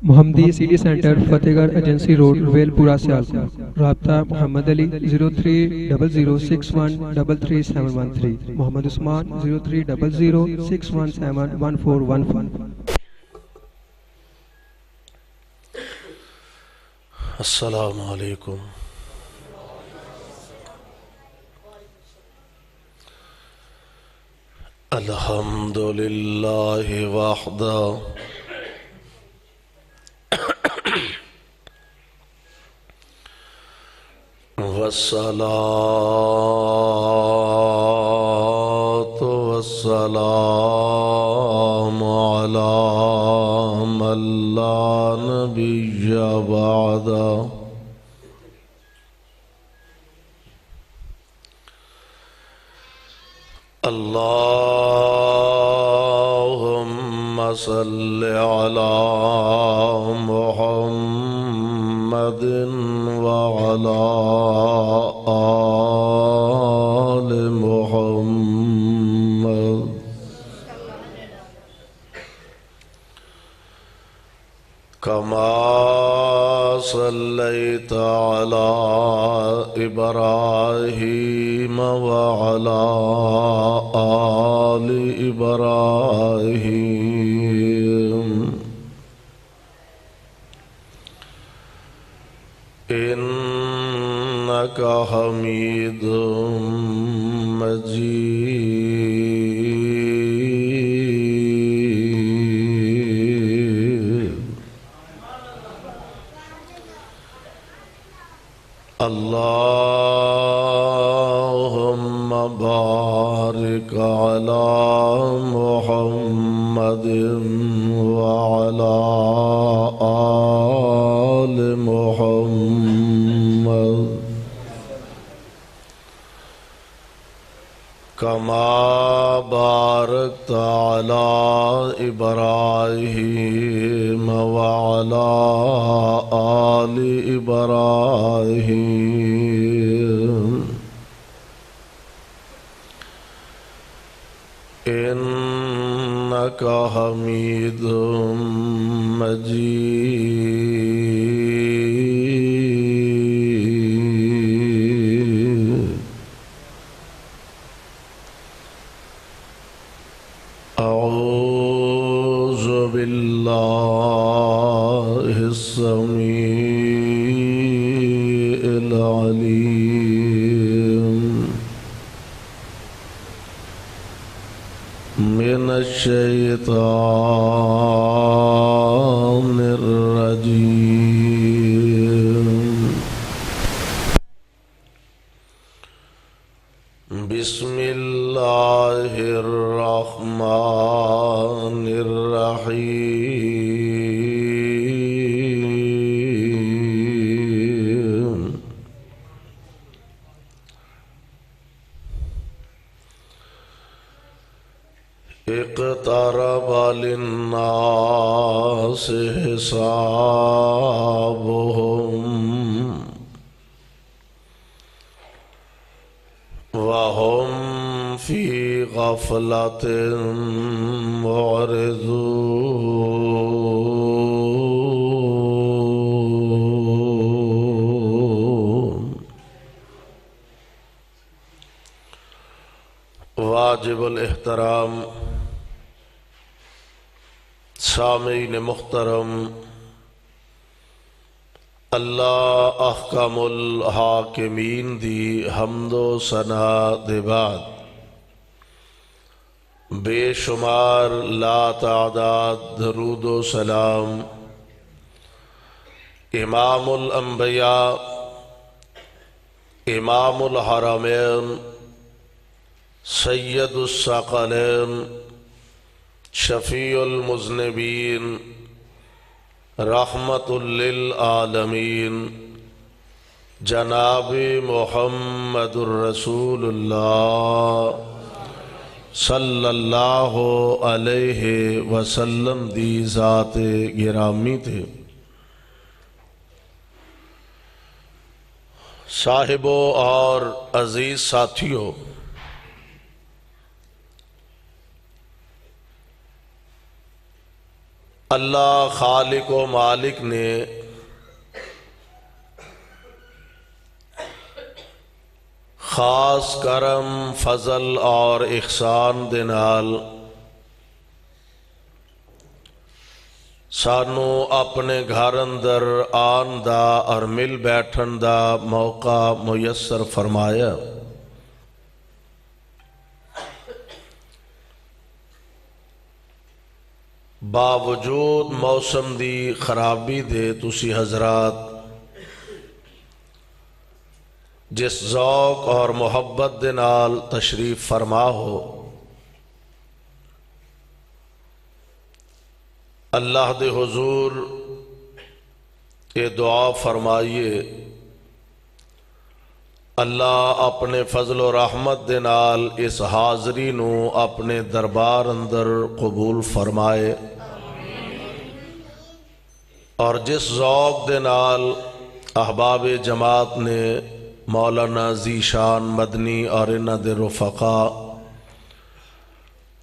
محمدی city centre فتح گڑھ agency road well پورہ سیالکوٹ۔ رابطہ محمد علی 0300613373 محمد عثمان 030061711415۔ السلام علیکم۔ الحمد للہ وحدہ والصلاة والسلام على من لا نبي بعده۔ اللهم صل على محمد وعلى آل محمد كما صليت على إبراهيم وعلى آل إبراهيم إنك حميد مجيد۔ اللهم بارك على محمد وعلى آل محمد كما باركت على إبراهيم وعلى آل إبراهيم إنك حميد مجيد۔ أعوذ بالله السميع العليم من الشيطان الرجيم۔ بسم الله الرحمن الرحيم۔ اقترب للناس حسابهم وهم في غفلة معرضون۔ واجب الاحترام سامعین محترم، اللہ احکم الحاکمین دی حمد و ثنا دے بعد بے شمار لا تعداد درود و سلام امام الانبیاء، امام الحرمین، سید الثقلین، شفیع المذنبین، رحمت للعالمین، جناب محمد الرسول اللہ صلی اللہ علیہ وسلم دی ذات گرامی تھے۔ صاحبوں اور عزیز ساتھیوں، اللہ خالق و مالک نے خاص کرم فضل اور احسان دے نال سانو اپنے گھر اندر آن دا اور مل بیٹھن دا موقع میسر فرمایا۔ باوجود موسم دی خرابی دے تسی حضرات جس ذوق اور محبت دے نال تشریف فرما ہو، اللہ دے حضور یہ دعا فرمائیے اللہ اپنے فضل و رحمت دے نال اس حاضری نو اپنے دربار اندر قبول فرمائے، اور جس ذوق دے نال احباب جماعت نے مولانا ذیشان مدنی اور انہاں دے رفقا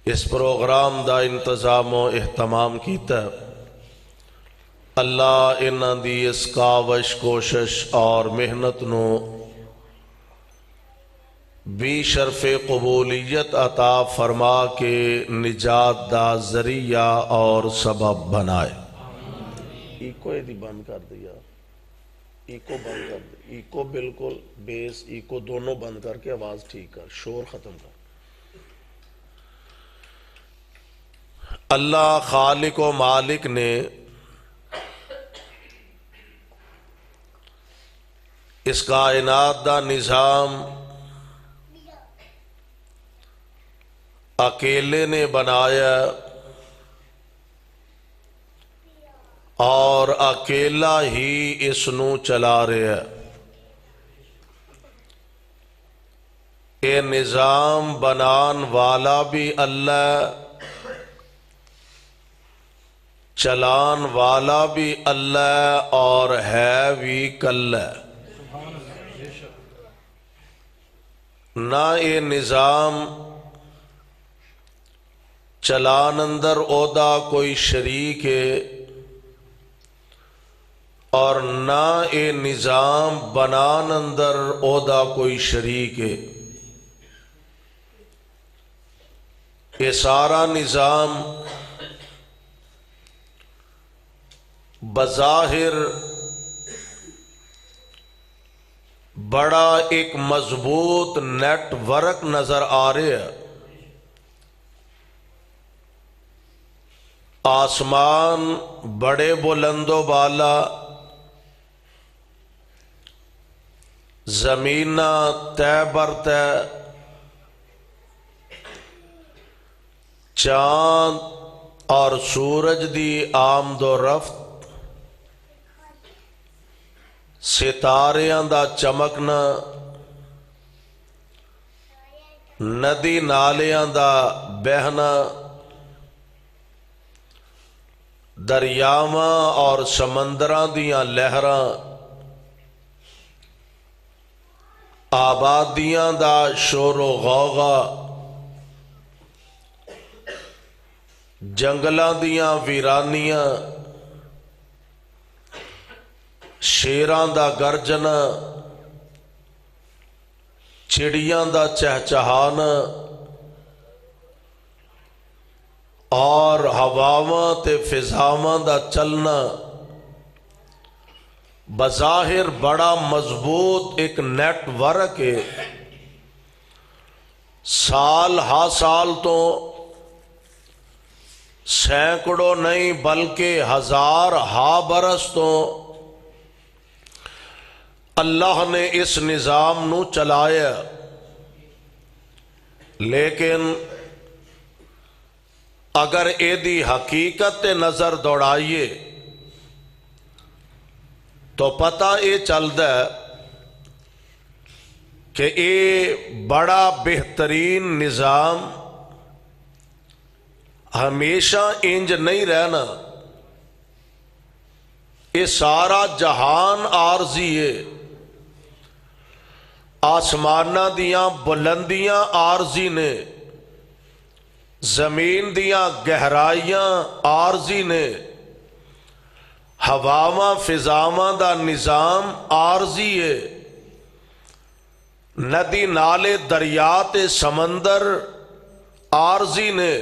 اس پروگرام دا انتظام و اہتمام کیتا، اللہ انہاں دی اس کاوش کوشش اور محنت نو بھی شرف قبولیت عطا فرما کے نجات دا ذریعہ اور سبب بنائے۔ ایکو ایدی بند کر دیا، ایکو بند کر دیا، ایکو بالکل بیس ایکو دونوں بند کر کے آواز ٹھیک کر، شور ختم کر۔ اللہ خالق و مالک نے اس کائنات دا نظام اکیلے نے بنایا اور اکیلا ہی اس نو چلا رہا ہے۔ یہ نظام بنان والا بھی اللہ، چلان والا بھی اللہ، اور ہے بھی کلہ۔ نہ یہ نظام چلان اندر اودا کوئی شریک ہے، اور نہ یہ نظام بنان اندر اودا کوئی شریک ہے۔ یہ سارا نظام بظاہر بڑا ایک مضبوط نیٹ ورک نظر آ رہا ہے۔ آسمان بڑے بلند و بالا، زمین طے بر طے، چاند اور سورج دی آمد و رفت، ستاریاں دا چمکنا، ندی نالیاں دا بہنا، دریاواں اور سمندراں دیاں لہراں، آبادیاں دا شور و غوغا، جنگلاں دیاں ویرانیاں، شیراں دا گرجنا، چڑیاں دا چہچہانا، اور ہواواں تے فضاواں دا چلنا، بظاہر بڑا مضبوط ایک نیٹ ورک ہے۔ سال ہا سال تو سینکڑوں نہیں بلکہ ہزار ہا برس تو اللہ نے اس نظام نو چلایا، لیکن اگر اے دی حقیقت نظر دوڑائیے تو پتہ یہ چلتا ہے کہ یہ بڑا بہترین نظام ہمیشہ انج نہیں رہنا۔ یہ سارا جہان عارضی ہے، آسمانہ دیاں بلندیاں عارضی نے، زمین دیاں گہرائیاں عارضی نے، ہواواں فضاواں دا نظام عارضی ہے، ندی نالے دریا تے سمندر عارضی نے،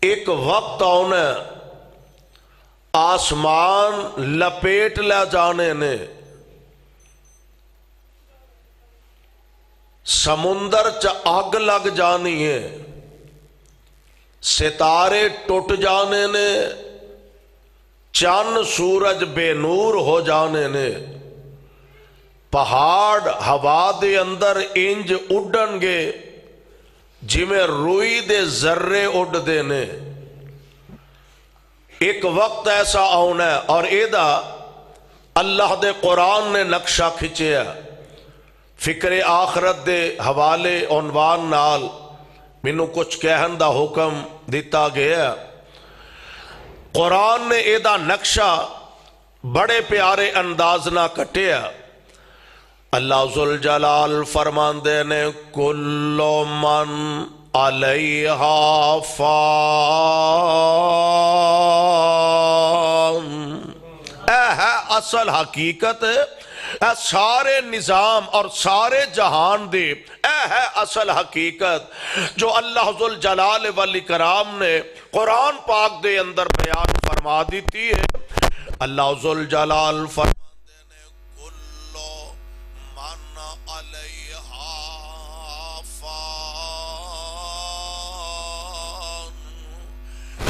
ایک وقت آنا آسمان لپیٹ لے جانے نے، سمندر چ آگ لگ جانی ہے، ستارے ٹوٹ جانے نے، چاند سورج بے نور ہو جانے نے، پہاڑ ہوا دے اندر انج اڈن گے جی میں روئی دے ذرے اڈ دے نے۔ ایک وقت ایسا آنا ہے اور ایدہ اللہ دے قرآن نے نقشہ کھچیا، فکر آخرت دے حوالے عنوان نال مینوں کچھ کہن دا حکم دیتا گیا۔ قرآن نے ایدہ نقشہ بڑے پیارے انداز نہ کٹیا۔ اللہ ذوالجلال فرماندے نے کل من علیہا فان، اے ہے اصل حقیقت، اے سارے نظام اور سارے جہان دے اے ہے اصل حقیقت جو اللہ ذوالجلال والاکرام نے قرآن پاک دے اندر بیان فرما دیتی ہے۔ اللہ ذوالجلال فرماندے نے کل من علیہا فان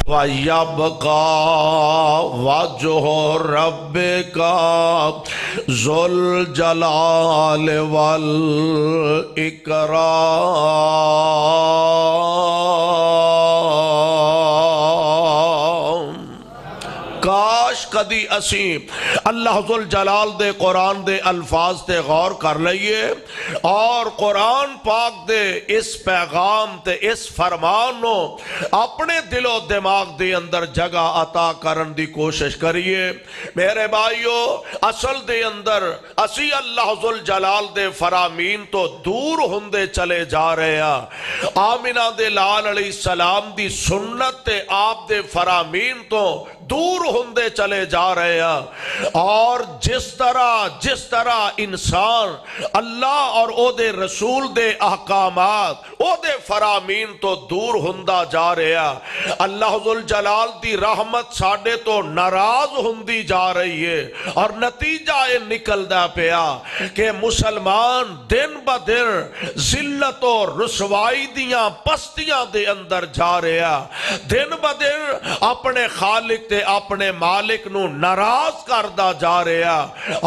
وَيَبْقَى وَجْهُ رَبِّكَ ذُو الْجَلَالِ وَالْإِكْرَامِ۔ کاش کدی اسیں اللہ ذوالجلال دے قرآن دے الفاظ تے غور کر لئیے اور قرآن پاک دے اس پیغام تے اس فرمان نو اپنے دل و دماغ دے اندر جگہ عطا کرن دی کوشش کریے۔ میرے بھائیو، اصل دے اندر اسی اللہ ذوالجلال دے فرامین تو دور ہوندے چلے جا رہے ہیں۔ آمنہ دے لال علیہ السلام دی سنت تے آپ دے فرامین تو دور ہوندے چلے جا رہے ہیں، اور جس طرح انسان اللہ اور او دے رسول دے احکامات او دے فرامین تو دور ہوندہ جا رہے ہیں، اللہ ذوالجلال دی رحمت ساڑے تو ناراض ہوندی جا رہی ہے، اور نتیجہ یہ نکلدا پیا کہ مسلمان دن بدن ذلت و رسوائی دیاں پستیاں دے اندر جا رہے ہیں، دن بدن اپنے خالق تے اپنے مالک نو ناراض کردہ جا رہا،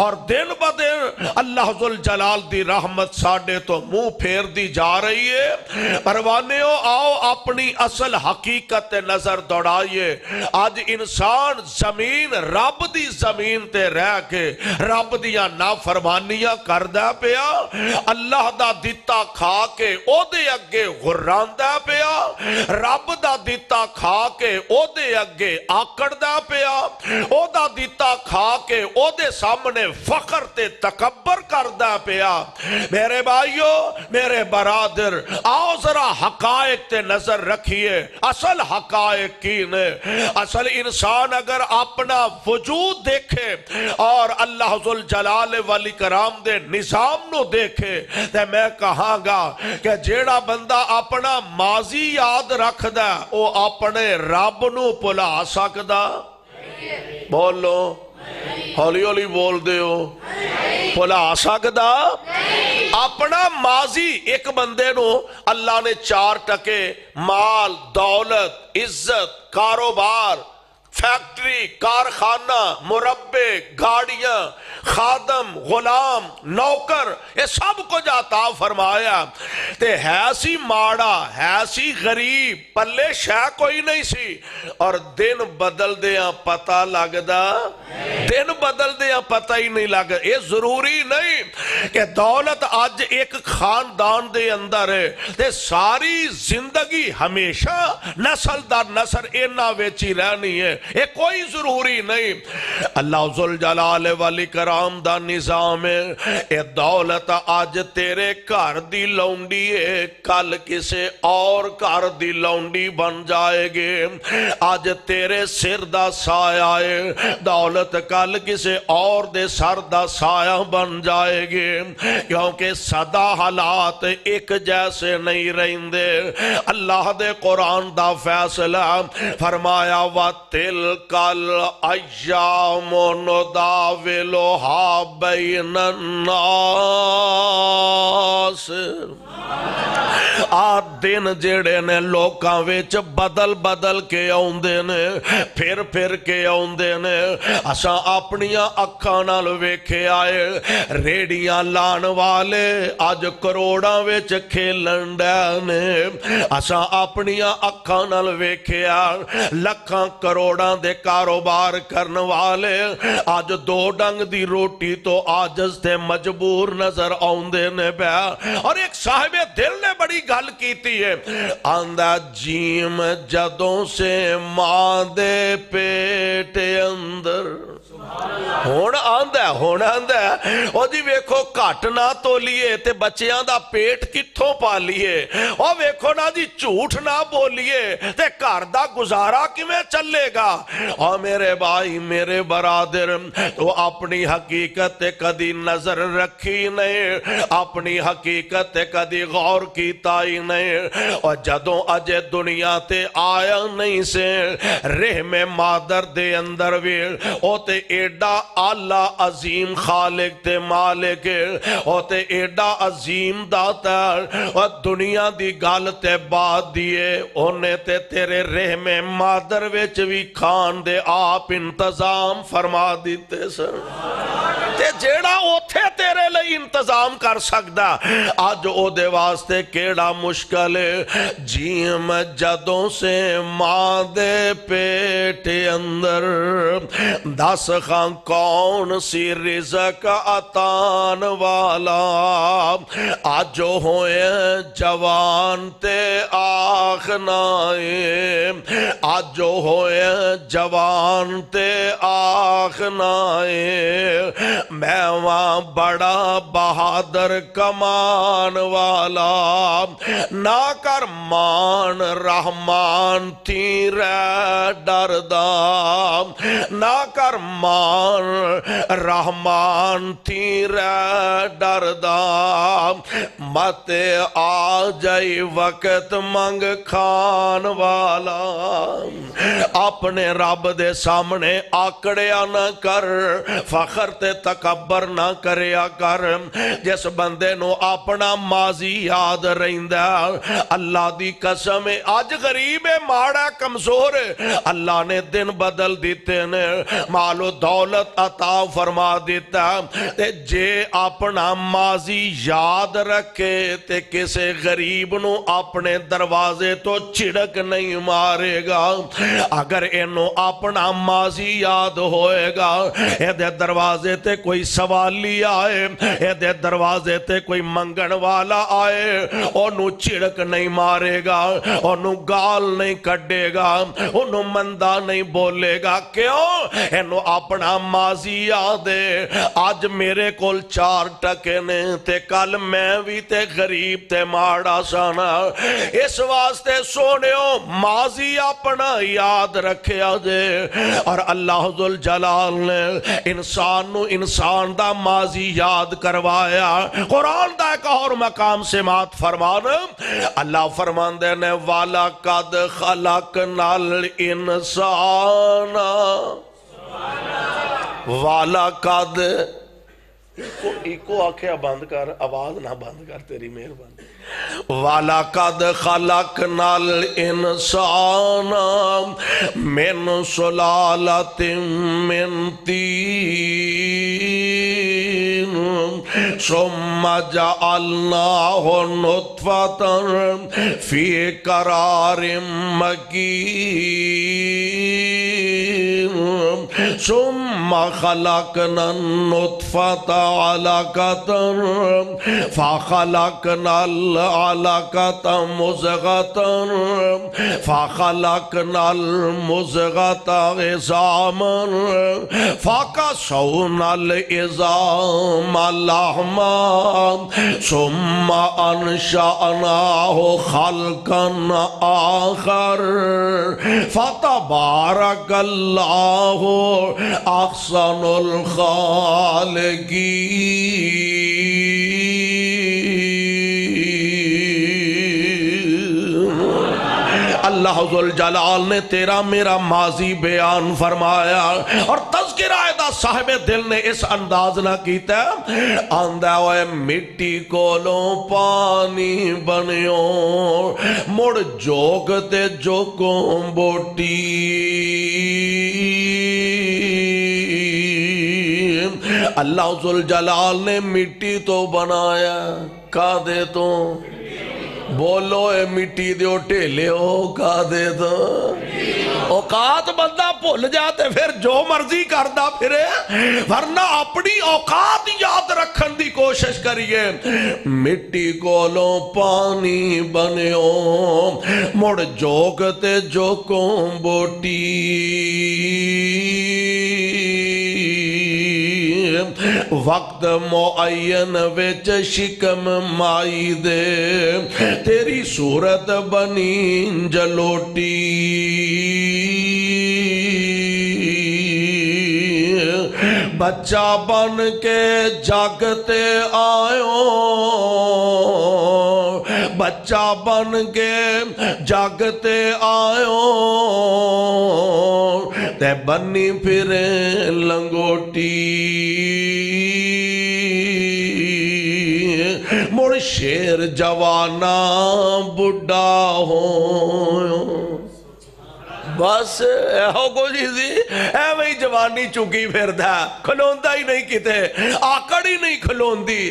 اور دن بدن اللہ ذوالجلال دی رحمت ساڑے تو منہ پھیر دی جا رہی ہے۔ پروانیوں، آؤ اپنی اصل حقیقت نظر دوڑائیے۔ آج انسان زمین رب دی زمین تے رہ کے رب دیاں نافرمانیاں کردہ پیا، اللہ دا دیتا کھا کے او دے اگے غراندہ پیا، رب دا دیتا کھا کے او دے اگے آکڑدہ پیا، او دا دیتا کھا کے او دے سامنے فخر تے تکبر کردہ پیا۔ میرے بھائیو، میرے برادر، آؤ ذرا حقائق تے نظر رکھیے۔ اصل حقائق کی نے؟ اصل انسان اگر اپنا وجود دیکھے اور اللہ ذوالجلال والاکرام دے نظام نو دیکھے، تے میں کہاں گا کہ جیڑا بندہ اپنا ماضی یاد رکھ دا او اپنے رب نو بھلا سکدا؟ بولو، ہولی ہولی بول دیو، بھلا سکدا؟ اپنا ماضی ایک بندے نو اللہ نے 4 ٹکے مال، دولت، عزت، کاروبار، فیکٹری، کارخانہ، مربے، گاڑیاں، خادم، غلام، نوکر، یہ سب کو عطا فرمایا، تے ہے سی ماڑا، ہے سی غریب، پلے شے کوئی نہیں سی، اور دن بدل دیاں پتہ لگدا، دن بدل دیاں پتہ ہی نہیں لگدا۔ یہ ضروری نہیں کہ دولت آج ایک خاندان دے اندر ہے تے ساری زندگی ہمیشہ نسل در نسل اینا ویچی رہنی ہے۔ یہ کوئی ضروری نہیں۔ اللہ ذوالجلال والاکرام دا نظام ہے، اے دولت آج تیرے گھر دی لونڈی ہے، کل کسے اور گھر دی لونڈی بن جائے گی۔ آج تیرے سر دا سایہ ہے، دولت کل کسے اور دے سر دا سایہ بن جائے گی، کیونکہ صدا حالات ایک جیسے نہیں رہندے۔ اللہ دے قرآن دا فیصلہ فرمایا وَتِلْكَ الْأَيَّامُ نُدَاوِلُهَا بَيْنَ النَّاسِ۔ آ دن جڑے نے لوکاں وچ بدل بدل کے آوندے نے، پھر پھر کے آوندے نے۔ اساں اپنیاں اکھاں نال ویکھے آئے ریڑیاں لان والے اج کروڑاں وچ کھیلن ڈے نے۔ اساں اپنیاں اکھاں نال ویکھیا لکھاں کروڑاں دے کاروبار کرن والے اج دو ڈنگ دی روٹی تو عاجز تے مجبور نظر آوندے نے پیا۔ اور ایک صاحب دل نے بڑی گل کیتی ہے، آندا جیم جدوں سے ماں دے پیٹ اندر ہون آندا ہے او جی ویکھو گھٹ نہ تولیے تے بچیاں دا پیٹ کتھوں پالیے، او ویکھو نا جی جھوٹ نہ بولیے تے گھر دا گزارا کیویں چلے گا۔ او میرے بھائی میرے برادر، تو اپنی حقیقت تے کدی نظر رکھی نہیں، اپنی حقیقت تے کدی غور کیتا ہی نہیں۔ اور جدوں اجے دنیا تے آیا نہیں سے رحم مادر دے اندر بھی او تے ایڈا اعلیٰ عظیم خالق تے مالک، او تے ایڈا عظیم داتا، اور دنیا دی گل تے بات دیے اونے تے تیرے رحم مادر وچ بھی کھان دے آپ انتظام فرما دیتے سر، تے جیڑا اوتھے تیرے لئی انتظام کر سکدا آج او دے واسطے کیڑا مشکل ہے۔ جیم جدوں سے ماں دے پیٹ اندر دس خان کون سی رزق عطان والا، آج ہوئے جوان تے آخنائے، آج ہوئے جوان تے آخنائے، میں وہاں بڑا بہادر کمان والا، نہ کر مان رحمان تیرے ڈردا، نہ کر مان رحمان تیرے ڈردا، مت آ جائی وقت منگ کھان والا۔ اپنے رب دے سامنے آکڑیا نہ کر، فخر تے تکبر نہ کریا کر۔ جس بندے نو اپنا ماضی یاد رہندا اللہ دی قسم آج غریب ہے ماڑا کمزور ہے، اللہ نے دن بدل دیتے نے، مال و دولت عطا فرما دیتا، تے جے اپنا ماضی یاد رکھے تے کسے غریب نو اپنے دروازے تو چھڑک نہیں مارے گا۔ اگر انو اپنا ماضی یاد ہوئے گا، اے دے دروازے تے کوئی سوالی آئے، اے دے دروازے تے کوئی منگن والا آئے، انو چھڑک نہیں مارے گا، انو گال نہیں کڈے گا، انو مندہ نہیں بولے گا۔ کیوں؟ انو اپنا ماضی یاد ہے، آج میرے کول 4 ٹکے نے تے کل میں بھی تے غریب تے ماڑا سانا۔ اس واسطے سونیوں ماضی اپنا یاد رکھیا دے، اور اللہ ذوالجلال نے انسان دا ماضی یاد کروایا۔ قرآن دا ایک اور مقام سماعت فرمانا، اللہ فرماندے نے وَلَقَدْ خَلَقْنَا الْإِنسَانَ وَلَقَدْ ایکو آکھیا بند کر، آواز نہ بند کر، تیری مہربانی۔ وَلَقَدْ خَلَقْنَا الْإِنسَانَ مِنْ سُلَالَةٍ مِّنْ طِينٍ ثُمَّ جَعَلْنَاهُ نُطْفَةً فِي قَرَارٍ مَّكِينٍ ثم خلقنا النطفة علقة فخلقنا العلقة مضغة فخلقنا المضغة عظاما فكسونا العظام لحما ثم أنشأناه خلقا آخر فتبارك الله أحسن الخالقين۔ اللہ ذوالجلال نے تیرا میرا ماضی بیان فرمایا اور تذکرہ دا صاحب دل نے اس انداز نہ کیتا آندہ ہوئے مٹی کولوں پانی بنیوں مڑ جوگ تے جوگوں بوٹی اللہ ذوالجلال نے مٹی تو بنایا کا دے تو بولو اے مٹی دیو ٹھیلے ہو کا دے دو اوقات بندہ بھول جاتے پھر جو مرضی کردہ پھرے ورنہ اپنی اوقات یاد رکھن دی کوشش کریے مٹی کولوں پانی بنیوں مڑ جوگتے جوگوں بوٹی وقت معین وچ شکم مائی دے تیری صورت بنی جلوٹی بچہ بن کے جاگتے آئوں بچہ بن کے جاگتے آئوں تے بنی پھرے لنگوٹی مڑ شیر جوانا بڑھا ہو بس ایہو کو جیزی ایویں جوانی چکی پھر دا کھلوندہ ہی نہیں کتے آکڑ ہی نہیں کھلوندی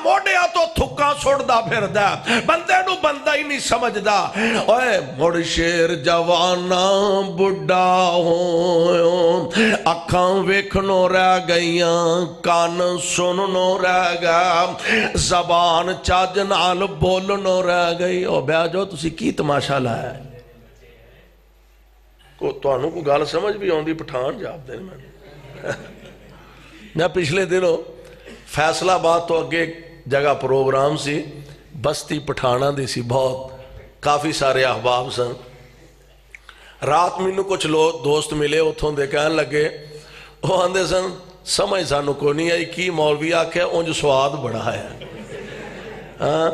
موڑیا تو تھکا سوڑ دا پھر دا بندے نو بندہ ہی نہیں سمجھ دا اوے مڑ شیر جوانا بڑھا ہو اکھاں ویکھنو رہ گئیاں کان سننو رہ گیا زبان چاج نال بولنو رہ گئی او بیا جو تسی کی تماشا لایا ہے تانوں کو گال سمجھ بھی آن دی پٹھان جاب دینے میں پچھلے دنوں فیصلہ آباد تو اگے جگہ پروگرام سی بستی پٹھانا دی سی بہت کافی سارے احباب سن رات مینوں کچھ لوگ دوست ملے اتھوں دے کہنے لگے وہ آندے سن سمجھ سانوں کو نہیں آئی کی مولوی آکھے اونج سواد بڑا ہے ہاں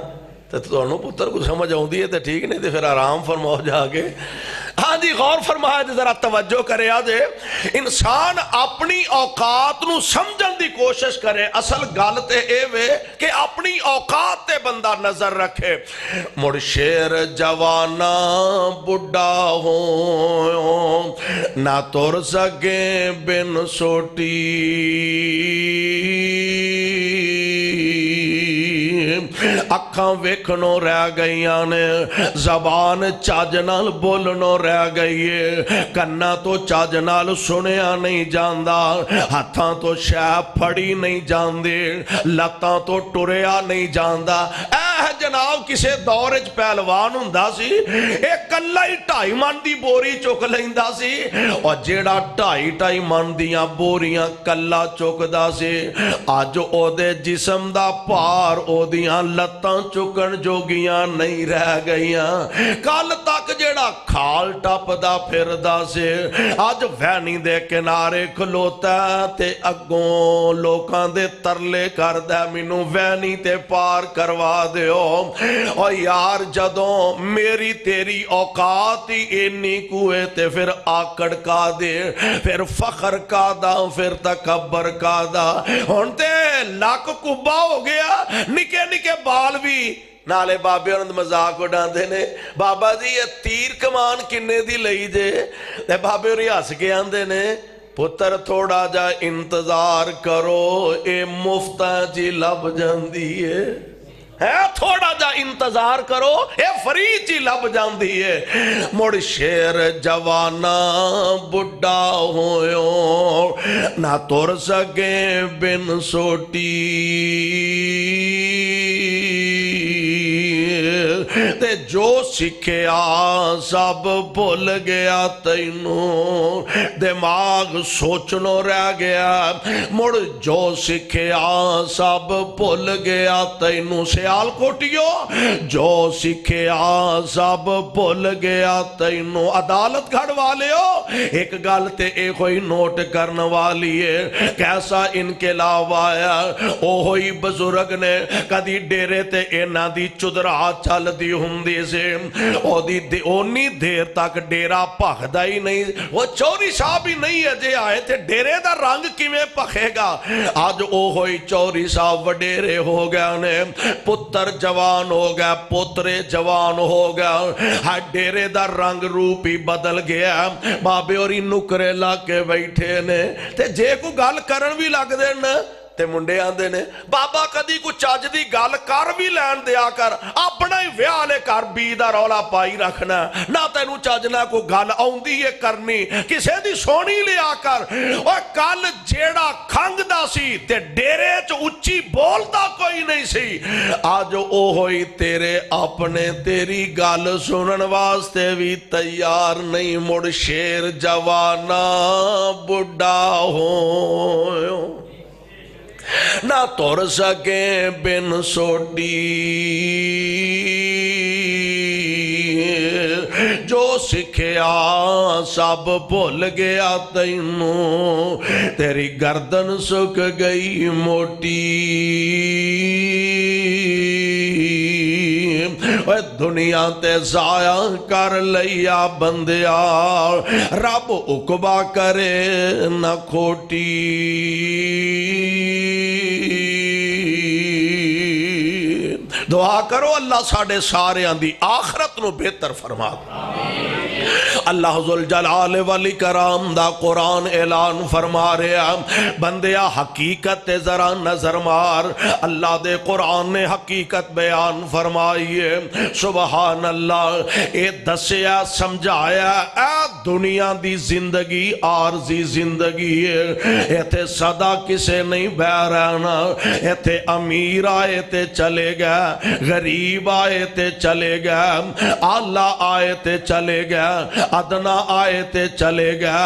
تو تانوں پتر کو سمجھ آن دی ہے تو ٹھیک نہیں تو پھر آرام فرماؤ جا کے ہاں جی غور فرمایا جی ذرا توجہ کرے آجے انسان اپنی اوقات نو سمجھن دی کوشش کرے اصل گالتے اے وے کہ اپنی اوقات تے بندہ نظر رکھے مڑ شیر جوانا بڑھا ہو نہ تور سگے بن سوٹی اکھاں ویکھنو رہ گئیاں نے زبان چاج نال بولنو رہ گئیے کنا تو چاج نال سنیا نہیں جاندہ ہاتھاں تو شہ پھڑی نہیں جاندے لتاں تو ٹریا نہیں جاندہ جناب کسے دورج پہلوان ہندہ سی ایک کلہ ہی 2.5 من دی بوری چک لیندہ سی اور جیڑا 2.5 من دیاں بوریاں کلہ چک دا سی آج او دے جسم دا پار او دیاں لتاں چکن جوگیاں نہیں رہ گئیاں کل تک جیڑا کھال ٹپ دا پھر دا سے آج وینی دے کنارے کھلوتا تے اگوں لوکاں دے ترلے کر دے مینوں وینی تے پار کروا دے اور یار جدوں میری تیری اوقات ہی انی کوئے تے پھر آکڑ کا دے پھر فخر کا دا پھر تکبر کا دا ہونتے لاکھ کبا ہو گیا نکے نکے بال بھی نالے بابے اور مزاق اڑان دینے بابا جی یہ تیر کمان کنے دی لئی دے بابے اور ہس کے آن دینے پتر تھوڑا جا انتظار کرو اے مفتہ جی لب جان دیئے ہے تھوڑا جا انتظار کرو اے فریج ہی لب جاندی ہے مڑ شیر جوانا بڑھا ہویو نہ تر سکے بن سوٹی تے جو سکھیا سب بھول گیا تینوں دماغ سوچنو رہ گیا مڑ جو سکھیا سب بھول گیا تینوں سیال کوٹیو جو سکھیا سب بھول گیا تینوں عدالت گھڑ والے ہو ایک گل تے اے کوئی نوٹ کرنے والی ہے کیسا انقلاب آیا او ہوئی بزرگ نے کدی ڈیرے تے اینا دی چدرا چل دی ہوندی سے اونی دیر تک ڈیرا پخدا ہی نہیں وہ چوری صاحب ہی نہیں ہے جے آئے تھے ڈیرے دا رنگ کیویں پخے گا آج او ہوئی چوری صاحب وڈیرے ہو گیا نے پتر جوان ہو گیا پوترے جوان ہو گیا ہر ڈیرے دا رنگ روپ ہی بدل گیا بابے اور نکرے لا کے بیٹھے نے تے جے کو گال کرن بھی لگ دے نا تے منڈے آندے نے بابا کدی کو چاج دی گال کر بھی لین دیا کر اپنا ہی ویاہ لے کر بی دا رولا پائی رکھنا نہ تینو چاجنا کو گال آؤندی ہے کرنی کسے دی سونی لیا کر اور کل جیڑا کھنگ دا سی تے ڈیرے چ اچھی بولتا کوئی نہیں سی آج او ہوئی تیرے اپنے تیری گال سنن واسطے بھی تیار نہیں مڑ شیر جوانا بڑھا ہو نہ تر سکے بن سوٹی جو سکھیا سب بھول گیا تینوں تیری گردن سک گئی موٹی دنیا تے ضائع کر لیا بندیا رب عقبہ کرے نہ کھوٹی دعا کرو اللہ ساڑھے سارے آندھی آخرت نو بہتر فرما اللہ ذوالجلال والاکرام دا قرآن اعلان فرما رہا بندیا حقیقت ذرا نظر مار اللہ دے قرآن نے حقیقت بیان فرمائیے سبحان اللہ اے دسیا سمجھایا اے دنیا دی زندگی عارضی زندگی ہے ایتھے صدا کسے نہیں بہ رہنا ایتھے امیر آئے تے چلے گا غریب آئے تے چلے گا اللہ آئے تے چلے گا ادنا آئے تے چلے گا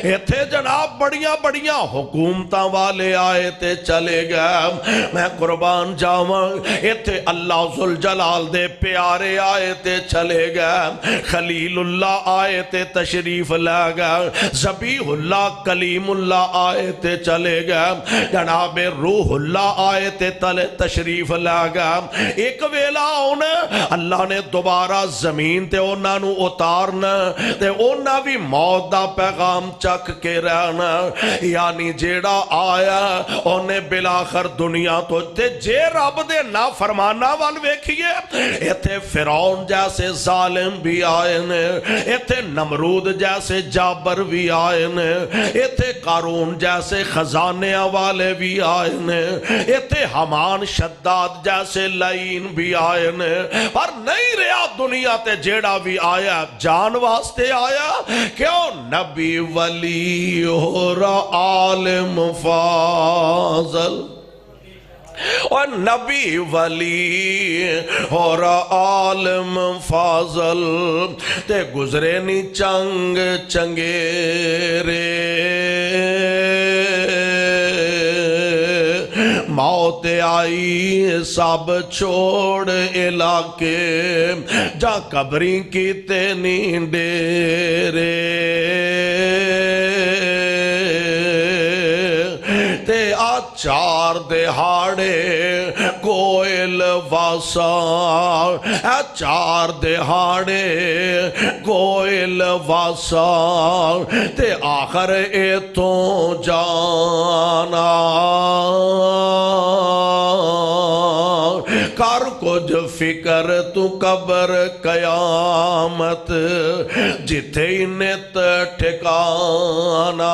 ایتھے جناب بڑیاں بڑیاں حکومتاں والے آئے تے چلے گا میں قربان جاواں ایتھے اللہ ذوالجلال دے پیارے آئے تے چلے گا خلیل اللہ آئے تے تشریف لے گا ذبیح اللہ کلیم اللہ آئے تے چلے گا جناب روح اللہ آئے تے تشریف لے گا ایک ویلا ہونا اللہ نے دوبارہ زمین تے انہاں نو اتارنا تے اونا بھی موت دا پیغام چک کے رہنا یعنی جیڑا آیا انہیں بلاخر دنیا تو تے جے رب دے نا فرمانا وال ویکھئے ایتھے فرعون جیسے ظالم بھی آئے نے ایتھے نمرود جیسے جابر بھی آئے نے ایتھے قارون جیسے خزانے والے بھی آئے نے ایتھے حمان شداد جیسے لعین بھی آئے نے پر نہیں رہا دنیا تے جیڑا بھی آیا جان واسطے آیا کیوں نبی ولی ہو رہا عالم فاضل اور نبی ولی ہو رہا عالم فاضل تے گزرے نی چنگ چنگیرے موت آئی سب چھوڑ علاقے جا قبری کیتے نیندے تے چار دہاڑے کوئل واسار چار دہاڑے کوئل واسار تے آخر ایتوں جانا کر کچھ فکر تو قبر قیامت جتھے نت ٹھکانا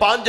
5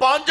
5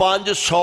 500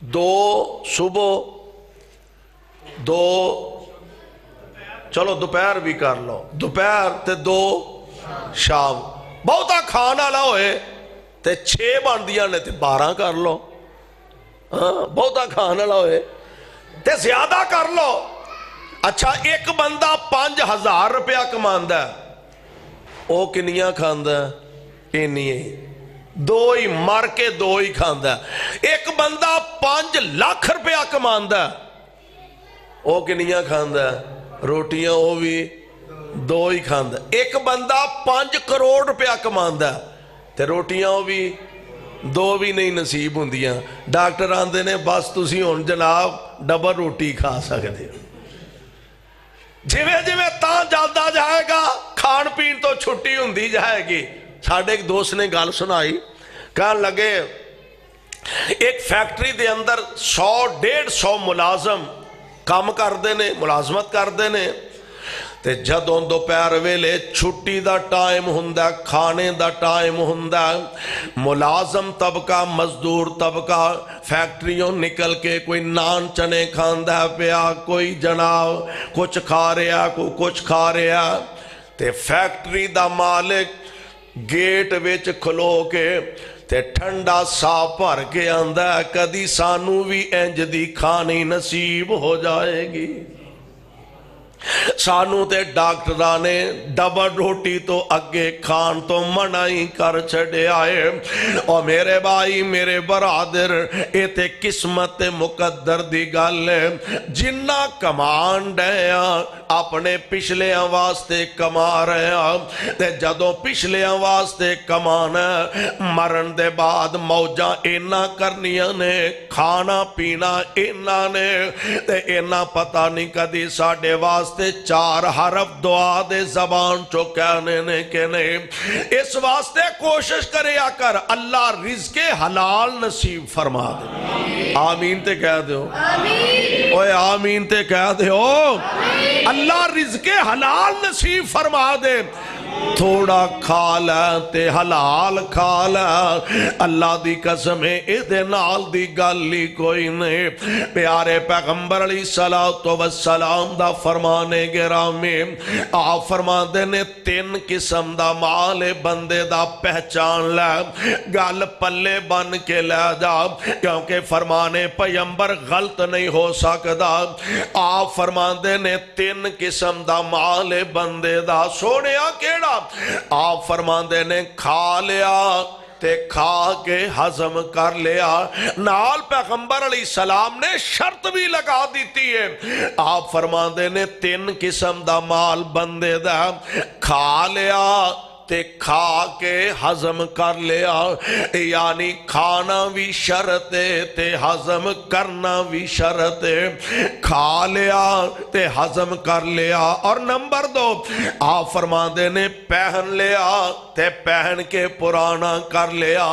دو صبح، دو چلو دوپہر بھی کر لو، دوپہر تے دو شام، بہتا کھان والا ہوئے تے 6 بندیاں نے تے 12 کر لو، بہتا کھان والا ہوئے تے زیادہ کر لو۔ اچھا ایک بندہ 5000 روپیہ کماندا ہے، او کنیاں کھاندا ہے؟ اینی دو ہی مر کے دو ہی کھاندا ہے۔ ایک بندہ 5 لاکھ روپیہ کماندا ہے، او کنیاں کھاندا ہے؟ روٹیاں وہ بھی دو ہی کھاندا ہے۔ ایک بندہ 5 کروڑ روپیہ کماندا ہے تے روٹیاں وہ بھی دو بھی نہیں نصیب ہوندیاں۔ ڈاکٹر آندے نے بس تسی ہن جناب ڈبل روٹی کھا سکتے ہو۔ جویں جویں تاں جلدا جائے گا کھان پین تو چھٹی ہوندی جائے گی۔ ساڈے ایک دوست نے گل سنائی، کہن لگے ایک فیکٹری دے اندر 100-150 ملازم کام کردے نے، ملازمت کردے نے، تے جدوں دوپہر ویلے چھٹی دا ٹائم ہوندا، کھانے دا ٹائم ہوندا، ملازم طبقہ، مزدور طبقہ فیکٹریوں نکل کے کوئی نان چنے کھاندا پیا، کوئی جناب کچھ کھا رہا، کوئی کچھ کھا رہا، تے فیکٹری دا مالک گیٹ وچ کھلو کے تے ٹھنڈا سا بھر کے آندا ہے کدی سانو بھی انج دی کھانی نصیب ہو جائے گی۔ سانو تے ڈاکٹراں نے ڈبل روٹی تو اگے کھان تو منع ہی کر چھڑے آئے۔ اور میرے بھائی میرے برادر اے تے قسمت مقدر دی گل ہے، جنہ کمان ڈیاں اپنے پچھلیاں واسطے کما رہے ہیں، تے جدوں پچھلیاں واسطے کمانا مرن دے بعد موجاں اینا کرنیاں نے، کھانا پینا اینا نے، تے اینا پتہ نہیں کدی ساڑے واسطے 4 حرف دعا دے زبان چو کہنے نے کہ نہیں۔ اس واسطے کوشش کرے کر اللہ رزق حلال نصیب فرما دے۔ آمین تے کہہ دے ہو، اوے آمین تے کہہ دے ہو، اللہ رزق حلال نصیب فرما دے۔ تھوڑا کھا لے تے حلال کھا لے، اللہ دی قسم ہے اے نال دی گل ہی کوئی نہیں۔ پیارے پیغمبر علیہ السلام دا فرمانے گرامی، آپ فرماندے نے 3 قسم دا مال بندے دا پہچان لے، گل پلے بن کے لے جا، کیونکہ فرمانے پیغمبر غلط نہیں ہو سکدا۔ آپ فرماندے نے 3 قسم دا مال بندے دا، سونیا کیڑا؟ آپ فرماندے نے کھا لیا تے کھا کے ہضم کر لیا، نال پیغمبر علیہ السلام نے شرط بھی لگا دیتی ہے۔ آپ فرماندے نے 3 قسم دا مال بندے دا، کھا لیا تے کھا کے ہضم کر لیا، یعنی کھانا بھی شرط ہے تے ہضم کرنا بھی شرط ہے، کھا لیا تے ہضم کر لیا۔ اور نمبر 2 آپ فرماندے نے پہن لیا تے پہن کے پرانا کر لیا،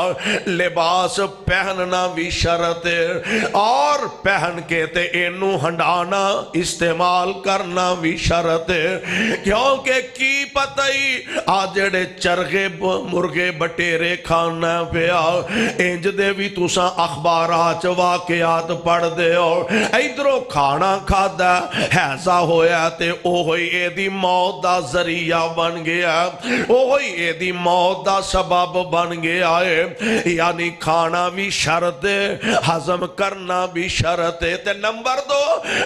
لباس پہننا بھی شرط ہے، اور پہن کے تے اینو ہنڈانا استعمال کرنا بھی شرط ہے، کیونکہ کی پتہ ہی آجڑے چرغے مرغے بٹیرے کھانا پیا، انج دے بھی تساں اخبارات واقعات پڑھ دے ہو، ایدرو کھانا کھادا حیضہ ہویا تے اوہی اے دی موت دا ذریعہ بن گیا، اوہی اے دی موت دا سبب بن گیا ہے۔ یعنی کھانا بھی شرط ہے، ہضم کرنا بھی شرط ہے۔ تے نمبر 2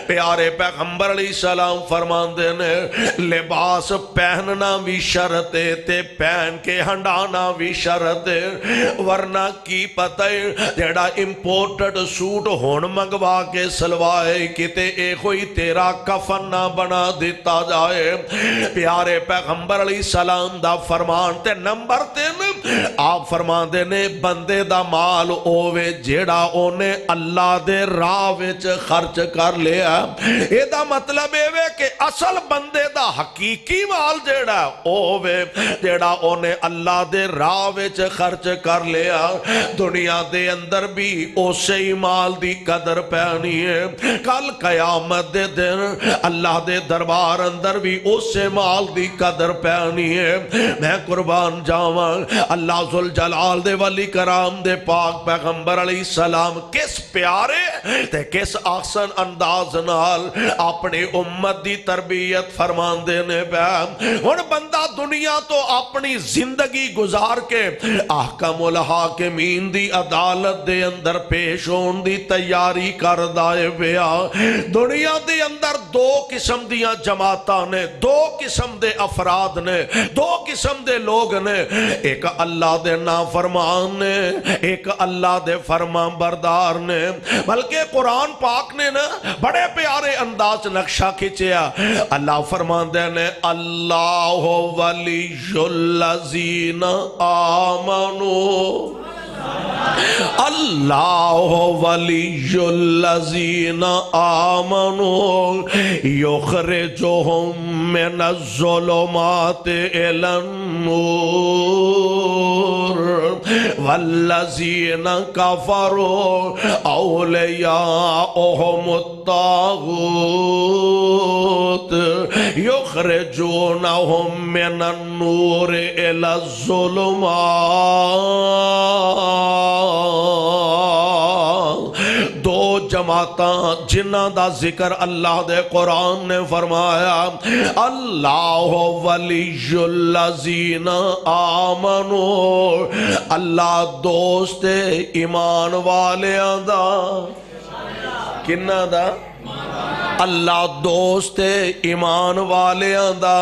پیارے پیغمبر علیہ السلام فرماندے نے لباس پہننا بھی شرط ہے تے پہن کے ہنڈانا بھی شرط ہے، ورنہ کی پتہ ہے جیڑا امپورٹڈ سوٹ ہون منگوا کے سلوائے کتے اے کوئی تیرا کفن نہ بنا دیتا جائے۔ پیارے پیغمبر علیہ السلام دا فرمان تے نمبر 3 آپ فرمان دینے بندے دا مال اوے جیڑا اونے اللہ دے راہ وچ خرچ کر لیا۔ اے دا مطلب ہے کہ اصل بندے دا حقیقی مال جیڑا اوے جیڑا اونے اللہ دے راہ وچ خرچ کر لیا، دنیا دے اندر بھی اسے ہی مال دی قدر پہنی ہے، کل قیامت دے دن اللہ دے دربار اندر بھی اسے مال دی قدر پہنی ہے۔ میں قربان جاواں اللہ ذوالجلال دے ولی کرام دے پاک پیغمبر علیہ السلام کس پیارے تے کس احسن انداز نال اپنی امت دی تربیت فرماندے نے پیا ہن بندہ دنیا تو اپنی زندگی گزار کے احکام الحاکمین دی عدالت دے اندر پیش ہون دی تیاری کردا ہے پیا دنیا دے اندر دو قسم دیاں جماعتاں نے دو قسم دے افراد نے دو قسم دے لوگ نے ایک اللہ دے نافرمان نے ایک اللہ دے فرمان بردار نے بلکہ قرآن پاک نے نا بڑے پیارے انداز نقشہ کھچیا اللہ فرماندے نے اللہ ولی الذین آمنوا اللہ ولی الذین آمنوا یخرجہم من الظلمات الی النور والذین کفروا اولیاؤہم الطاغوت یخرجونہم من النور الی الظلمات دو جماعتاں جنہ دا ذکر اللہ دے قرآن نے فرمایا اللہ ولی الذین آمنوا اللہ دوست ایمان والیاں دا کنہ دا اللہ دوست ایمان والیاں دا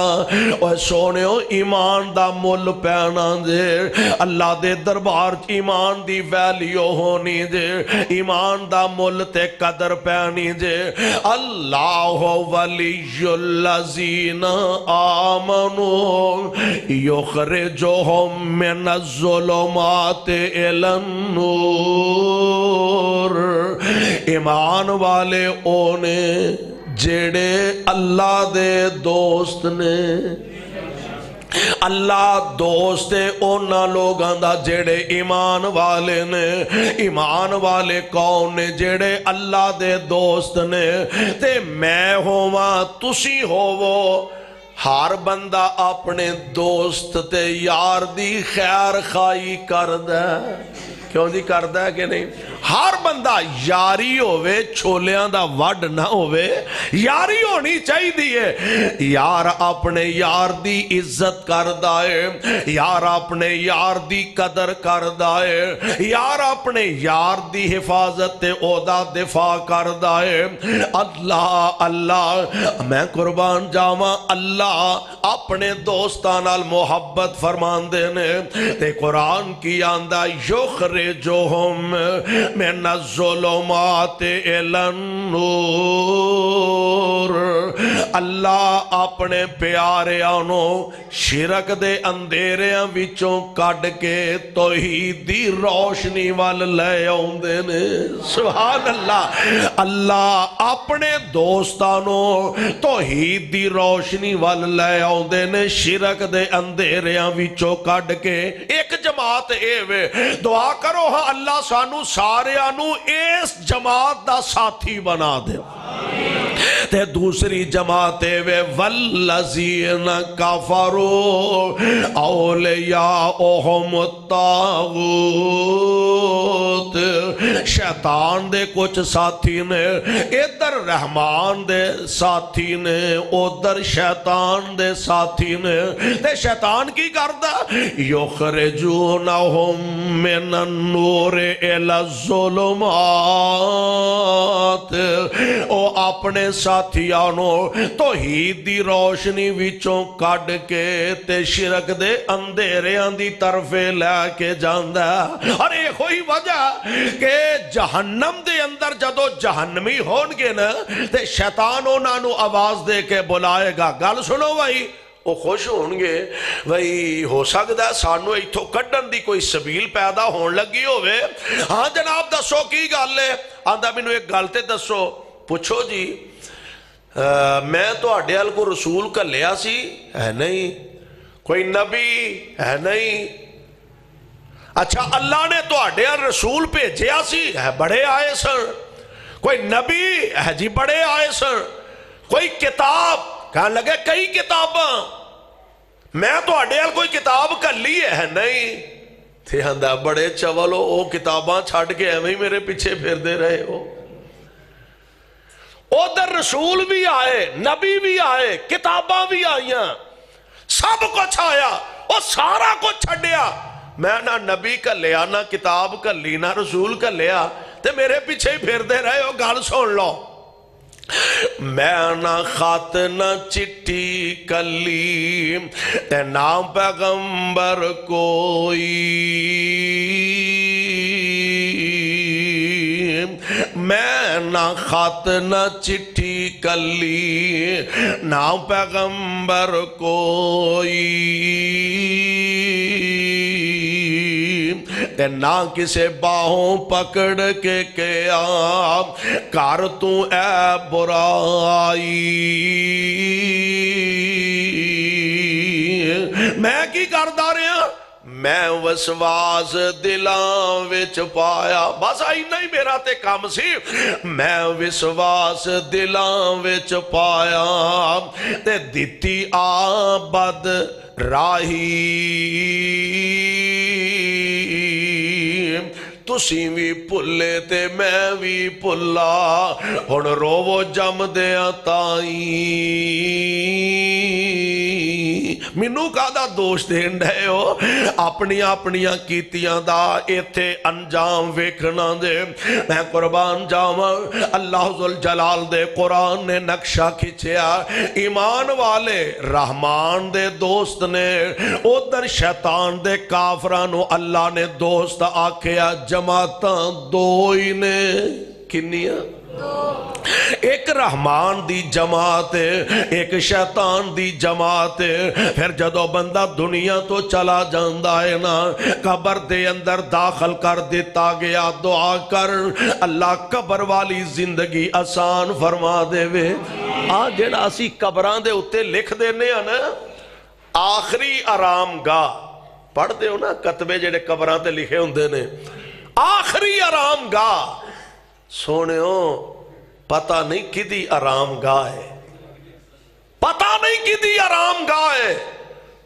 اور سونیو ایمان دا مل پینا دے اللہ دے دربار ایمان دی ویلیو ہونی دے ایمان دا مل تے قدر پینی دے اللہ ولی الذین آمنوا یخرجہم من الظلمات الی النور ایمان والے اونے جیڑے اللہ دے دوست نے اللہ دوست اونا لوگاں دا جیڑے ایمان والے نے ایمان والے کون نے جیڑے اللہ دے دوست نے تے میں ہوا تسی ہوو ہر بندہ اپنے دوست تے یار دی خیر خائی کردہ کیوں جی کردہ ہے کہ نہیں ہر بندہ یاری ہوئے چھولیاں دا وڈ نہ ہوئے یاری ہونی چاہی دیئے یار اپنے یار دی عزت کردہ ہے یار اپنے یار دی قدر کردہ ہے یار اپنے یار دی حفاظت اودا دفاع کردہ ہے اللہ اللہ میں قربان جاواں اللہ اپنے دوستانال محبت فرمان دینے تے قرآن کی آندہ یخرجہم من الظلمات الی النور اللہ اپنے پیارے آنو شرک دے اندھیریاں وچوں کڈ کے توحید دی روشنی وال لے آوندے نے سبحان اللہ اللہ اپنے دوستانو توحید دی روشنی وال لے آوندے نے شرک دے اندھیریاں وچوں کڈ کے ایک جماعت اے وے دعا کرو ہاں اللہ سانو سارے آنو اس جماعت دا ساتھی بنا دے تے دوسری جماعت وے والذین کفروا اولیاؤہم الطاغوت شیطان دے کچھ ساتھی نے ادھر رحمان دے ساتھی نے ادھر شیطان دے ساتھی نے تے شیطان کی کردہ یخرجونہم من النور الی الظلمات او اپنے ساتھیانو توحید دی روشنی وچوں کڈ کے تے شرک دے اندھیریاں دی طرف لے کے جاندا اور یہ کوئی وجہ کہ جہنم دے اندر جدو جہنمی ہون گے نا تے شیطان انہاں نو آواز دے کے بلائے گا گل سنو بھائی وہ خوش ہونگے وہی ہو سکتا ہے سانو ایتھو کڈن دی کوئی سبیل پیدا ہون لگی ہوئے ہاں جناب دسو کی گل ہے آندہ مینوں ایک گل تے دسو پوچھو جی میں تو اڈیال کو رسول کا لیا سی ہے نہیں کوئی نبی ہے نہیں اچھا اللہ نے تو اڈیال رسول بھیجیا سی ہے بڑے آئے سر کوئی نبی ہے جی بڑے آئے سر کوئی کتاب کہاں لگے کئی کتاباں میں تو اڈیال کوئی کتاب کر لی ہے نہیں تھے ہندہ بڑے چولو او کتاباں چھاڑ کے ایویں میرے پیچھے پھر دے رہے ہو ادھر رسول بھی آئے، نبی بھی آئے، کتاباں بھی آئیاں، سب کچھ آیا، وہ سارا کچھ چھڈیا، میں نہ نبی کا لیا نہ کتاب کا لی نہ رسول کا لیا، تے میرے پیچھے ہی پھر دے رہے ہو، گل سن لو۔ میں نہ خط نہ چٹھی کلی تے نہ پیغمبر کوئی، میں نہ خط نہ چٹھی کلی نہ پیغمبر کوئی، تے نہ کسے باہوں پکڑ کے کیا کر تو اے برائی، میں کی کردا رہا، میں وسواس دلاں وچ پایا، بس اینا ہی میرا تے کام سی، میں وسواس دلاں وچ پایا تے دتی آبد راہی، تسی بھی پلے تے میں بھی پلا، ہن روو جم دیاں تائیں، مینوں کادا دوش دین رہے ہو، اپنی اپنیاں کیتیاں دا ایتھے انجام ویکھنا دے، میں قربان جاواں، اللہ ذوالجلال دے قرآن نے نقشہ کھچیا، ایمان والے رحمان دے دوست نے، ادھر شیطان دے کافرانو اللہ نے دوست آکھیا، جماعتاں دو ہی نے، کنیاں؟ ایک رحمان دی جماعت ہے، ایک شیطان دی جماعت ہے۔ پھر جدو بندہ دنیا تو چلا جاندا ہے نا، قبر دے اندر داخل کر دیتا گیا، دعا کر اللہ قبر والی زندگی آسان فرما دے وے۔ آج جڑا اسی قبران دے اتے لکھ دینے ہیں نا، آخری آرام گاہ، پڑھ دے ہو نا کتبے جڑے قبران تے لکھے ہوندے نے، آخری آرام گاہ، سونے ہو پتہ نہیں کدی آرام گاہ ہے، پتہ نہیں کدی آرام گاہ ہے،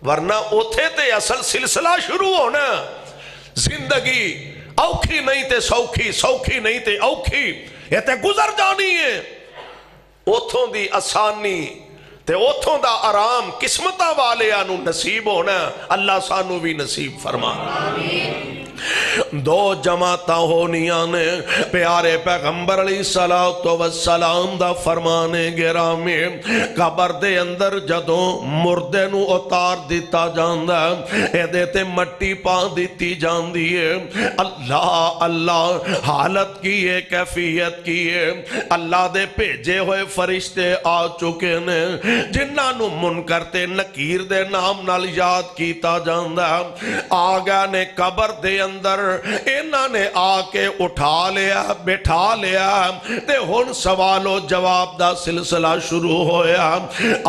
ورنہ اوتھے تے اصل سلسلہ شروع ہونا، زندگی اوکھی نہیں تے سوکھی، سوکھی نہیں تے اوکھی، یہ تے گزر جانی ہے، اوتھوں دی آسانی تے اوتھوں دا آرام قسمتہ والے آنو نصیب ہونا، اللہ سانو بھی نصیب فرما۔ دو جماعتاں ہونیاں نے، پیارے پیغمبر علیہ السلام دا فرمانے گرامی، قبر دے اندر جدوں مردے نو اتار دیتا جاندا، اے دیتے مٹی پا دیتی جاندی ہے، اللہ اللہ حالت کی ہے، کیفیت کی ہے، اللہ دے بھیجے ہوئے فرشتے آ چکے نے، جنہاں نو منکر تے نکیر دے نام نال یاد کیتا جاندا، آگا نے قبر دے اندر انہاں نے آ کے اٹھا لیا، بٹھا لیا، تے ہن سوال و جواب دا سلسلہ شروع ہویا،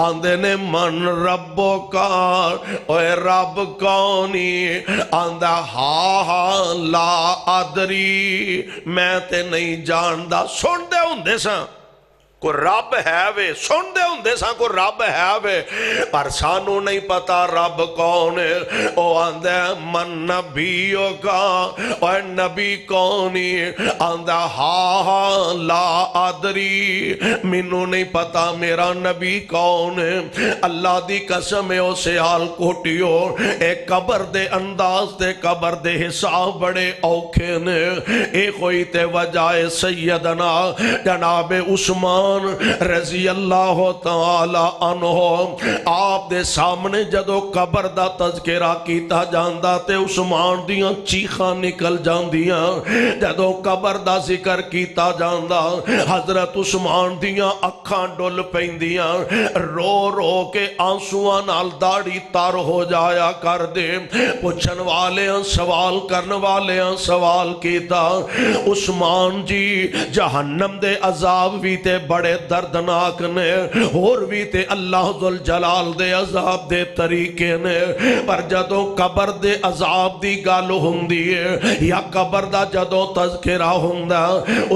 آندے نے من ربو کا، اوے رب کونی، آندہ ہاں لا ادری، میں تے نہیں جاندہ، سن دے ہوندے ساں کو رب ہے وے، سن دے ہوندے ساں کو رب ہے وے، پر سانو نہیں پتا رب کون ہے، او آندہ من نبیوں کا، اور نبی کونی، آندہ ہاں لا ادری، منو نہیں پتا میرا نبی کون ہے، اللہ دی قسم ہے اسے حال کوٹیو، ایک قبر دے انداز دے قبر دے حساب بڑے اوکھے نے، ایک ہوئی تے وجہ سیدنا جناب عثمان رضی اللہ تعالی عنہ، آپ دے سامنے جدو قبر دا تذکرہ کیتا جاندہ تے عثمان دیاں چیخاں نکل جاندیاں، جدو قبر دا ذکر کیتا جاندہ حضرت عثمان دیاں اکھاں ڈول پیندیاں، رو رو کے آنسواں نال داڑھی تار ہو جایا کر دے، پوچھن والے سوال کرن والے سوال کیتا، عثمان جی جہنم دے عذاب بھی تے بڑے دردناک نے، اور بھی تے اللہ ذوالجلال دے عذاب دے طریقے نے، پر جدو قبر دے عذاب دی گل ہوندی ہے یا قبر دا جدو تذکرہ ہوندا،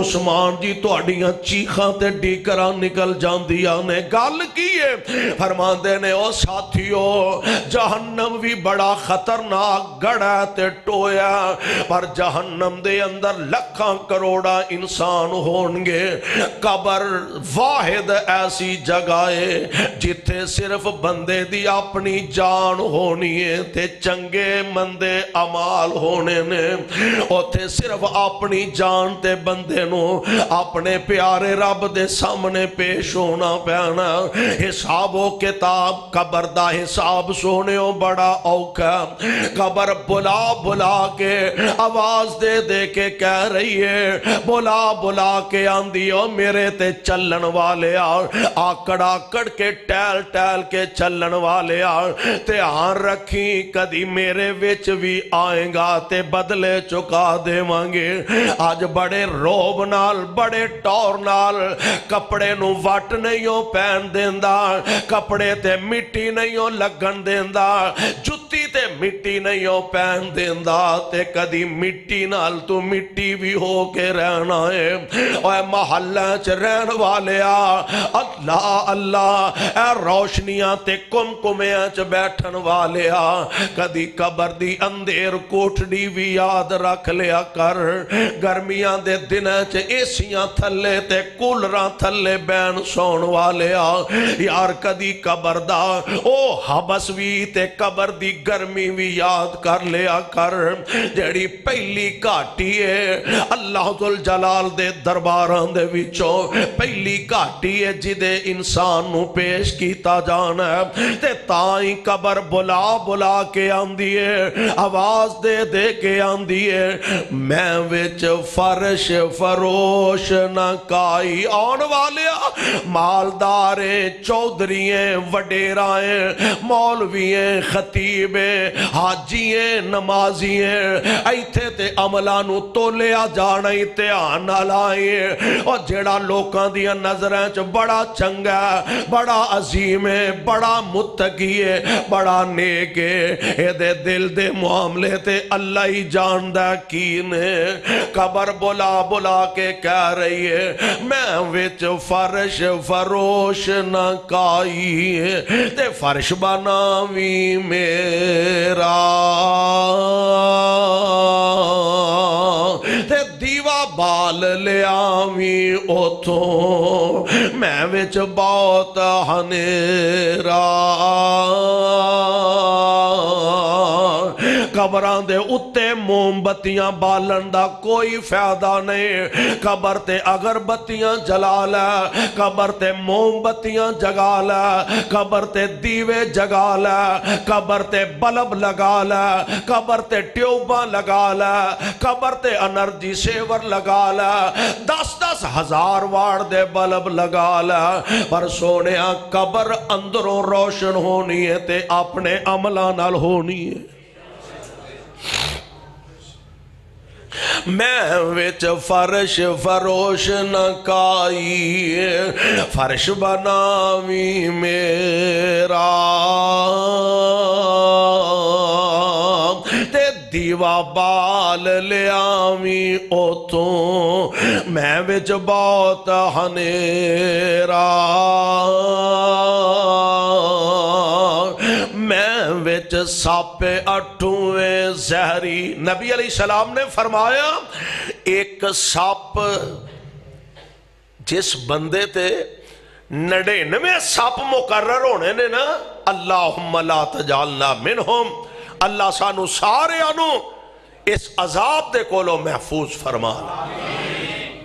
عثمان جی تہاڈیاں چیخاں تے ڈیکراں نکل جاندیاں نے، گل کی ہے، فرماندے نے او ساتھیو جہنم بھی بڑا خطرناک گڑا تے ٹویا، پر جہنم دے اندر لکھاں کروڑا انسان ہونگے، قبر واحد ایسی جگہ ہے جتھے صرف بندے دی اپنی جان ہونی ہے تے چنگے مندے عمال ہونے نے، اوتھے صرف اپنی جان تے بندے نو اپنے پیارے رب دے سامنے پیش ہونا پینا۔ حساب و کتاب قبر دا حساب سونےوں بڑا اوکھا، قبر بلا بلا کے آواز دے دے کے کہہ رہی ہے، بلا بلا کے آندھی او میرے تے چلن والے آکڑ آکڑ کے ٹیل ٹیل کے چلن والے تے آن رکھی کدی میرے وچ بھی آئیں گا تے بدلے چکا دے مانگے۔ آج بڑے روب نال بڑے ٹور نال کپڑے نو وٹ نہیں ہو پہن دیندہ، کپڑے تے مٹی نہیں ہو لگن دیندہ، جتی تے مٹی نہیں ہو پہن دیندہ، تے کدی مٹی نال تو مٹی بھی ہو کے رہنا ہے۔ اے محلہ چ رہن والے اللہ اللہ، اے روشنیاں تے کم کمیاں چ بیٹھن والے کدی قبر دی اندھیر کوٹھڑی بھی یاد رکھ لیا کر۔ گرمیاں دے دنیں چ ایسیاں تھلے تے کولراں تھلے بین سون والے یار کدی قبر دا او حبس بھی تے قبر دی گرمی بھی یاد کر لیا کر۔ جیڑی پہلی گھاٹی ہے اللہ ذوالجلال دے درباران دے وچوں پہلی گھاٹی ہے جدے انسان نو پیش کیتا جانا ہے، تے تائیں قبر بلا بلا کے آندھی ہے، آواز دے دے کے آندھی ہے، میں وچ فرش فروش نہ کائی۔ آن والے مالداریں چودھرییں وڈیرائیں مولوییں خطیبیں حاجییں نمازییں ایتھے تے عملہ نو تولیا جانا امتحان نہ لائیں، اور جڑا لوکاں دیا نظریں چ بڑا چنگا ہے، بڑا عظیم ہے، بڑا متقی ہے، بڑا نیک ہے، اے دے دل دے معاملے تے اللہ ہی جاندہ کین ہے۔ قبر بلا بلا کے کہہ رہی ہے میں وچ فرش فروش نہ کائی ہے، تے فرش بناوی میرا تے دیوا بال لے آوی اوتھوں، میں وچ بہت ہنیرا۔ قبران دے اتے موم بتیاں بالن دا کوئی فائدہ نہیں، قبر تے اگر بتیاں جلا لے، قبر تے موم بتیاں جگا لے، قبر تے دیوے جگا لے، قبر تے بلب لگا لے، قبر تے ٹیوباں لگا لے، قبر تے انرجی سیور لگا لے، 10-10 ہزار واٹ دے بلب لگا لے، پر سونیا قبر اندروں روشن ہونی ہے تے اپنے عملہ نال ہونی ہے۔ میں وچ فرش فروش نہ کائی، فرش بناوی میرا تے دیوا بال لے آوی اوتھوں، میں وچ بہت ہنیرا، میں وچ ساپے اٹھویں زہری۔ نبی علیہ السلام نے فرمایا ایک ساپ جس بندے تے 99 ساپ مقرر ہونے نے نا، اللہم لا تجعلنا منہم، اللہ سانو سارے انو اس عذاب دے کولو محفوظ فرما۔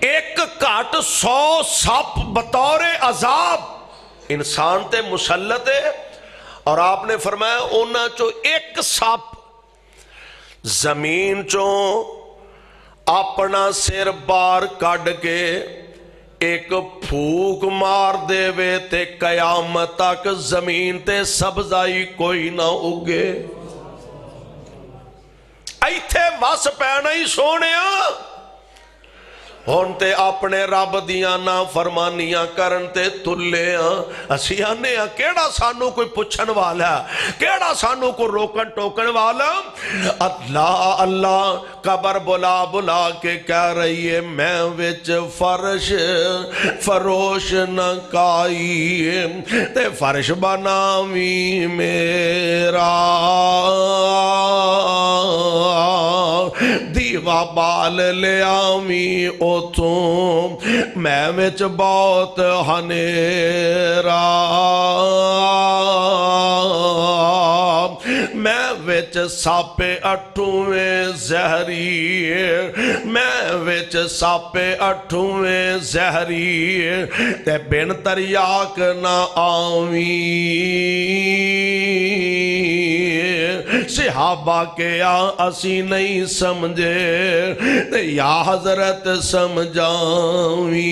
ایک کاٹ 100 ساپ بطور عذاب انسان تے مسلط ہے، اور آپ نے فرمایا اونا چو ایک ساپ زمین چو اپنا سر بار کڈ کے ایک پھوک مار دے وے تے قیامت تک زمین تے سبزائی کوئی نہ اگے۔ ایتھے وس پینا ہی سونیا، ہون تے اپنے رب دیاں نا فرمانیاں کرن تے تلیاں، اسی آنے کیڑا سانو کوئی پچھن والا، کیڑا سانو کوئی روکن ٹوکن والا۔ اللہ اللہ قبر بلا بلا کے کہہ رہی ہے میں وچ فرش فروش نہ کائی، تے فرش بناوی میرا دیوا بال لے آوی ਉਥੋਂ ਮੈਂ ਵਿੱਚ ਬਹੁਤ ਹਨੇਰਾ ਮੈਂ ਵਿੱਚ ਸਾਪੇ ਅਠੂਵੇਂ ਜ਼ਹਿਰੀ ਮੈਂ ਵਿੱਚ ਸਾਪੇ ਅਠੂਵੇਂ ਜ਼ਹਿਰੀ ਤੇ ਬਿਨ ਤਰਿਆਕ ਨਾ ਆਵੀਂ ਸਿਹਾਬਾ ਕਿਆ ਅਸੀਂ ਨਹੀਂ ਸਮਝੇ ਤੇ ਯਾ ਹਜ਼ਰਤ ਸਮਝਾਵੀਂ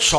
100